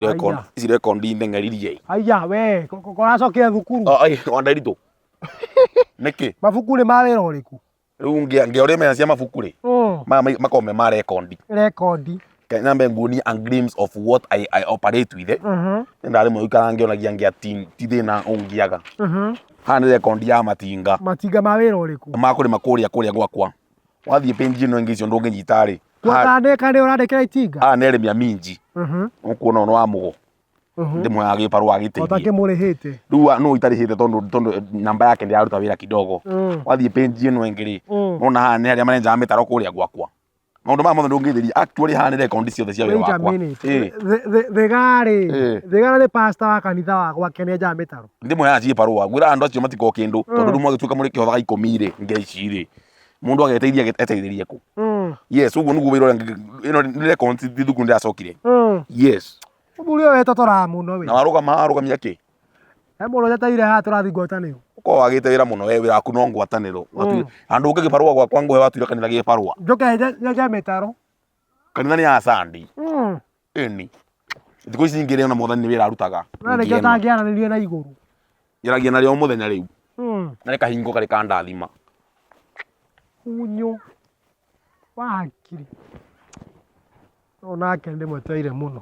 Ici record ndeng'eririe. Aya we, koracokire thukuru. Ai, wandaritũ. Nĩkĩ? Mabuku nĩ ma wĩra ũrĩkũ? Rĩu ngĩoria mena cia mabuku rĩ. Makoragwo me ma rekondi. Rekondi. Nyambe nguonia a glimpse of what I operate with it. Nĩndarĩ mwe ikara ngĩonagia ngĩati ti thĩna ũngĩaga. Haha nĩ rekondi ya matinga. Matinga ma wĩra ũrĩkũ? Ma kũrĩma kũrĩa gwakwa. Wathiĩ page ĩno ĩngĩ icio ndũngĩnyita rĩ. Twandĩka nĩ ũrandĩkĩra itinga? Haha nĩ arĩmi a minji. Ũkuona ũyũ wa mũgo. Ndĩmwe ya gĩbarũa gĩteithie. Ũtakĩmũrĩhĩte? Rĩu no itarĩhĩte tondũ namba yake ndĩraruta wĩra kidogo. Wathiĩ page ĩno ĩngĩ rĩ. Nona haha nĩ arĩa marenjaga mĩtaro kũrĩa gwakwa. Maũndũ maya mothe ndũngĩthĩria actually haha nĩ rekondi ciothe cia wĩra wakwa. Thigara nĩ pastor wa kanitha wa gwake nĩ enjaga mĩtaro. Ndĩmwe ya gĩbarũa gwĩra andũ acio matiko kĩndũ tondũ rĩu mwagĩtuĩka mũrĩ kĩhothaga ikũmi rĩ ngeici rĩ. Mũndũ ageteithia eteithĩrie kũ? Yes, ũguo nĩguo wĩra ũrĩa ĩno nĩ rekondi ti thukuru ndĩracokire. Yes. Mũthuri ũyũ wetotora mũno we. Na warũgamia kĩ? He mũndũ ũteteire haha tũrathiĩ ngwatanĩro. Ũkorwo wagĩte wĩra mũno we wĩra waku no ngwatanĩro. Andũ ũngĩ gĩbarũa gwakwa ngũhe watuire kanitha gĩbarũa. Njoke nyenje mĩtaro. Kanitha nĩ ya Sunday. Ĩni. Thikũ ici ingĩ rĩona mwathani nĩ wĩra arutaga. Na nĩkĩo ũtangĩaranĩria na igũrũ. Njaragia narĩo mũthenya rĩu. Na rĩkahingo karĩ kandathima. Unyo wa hakiri. Onake ndĩmwetereire mũno.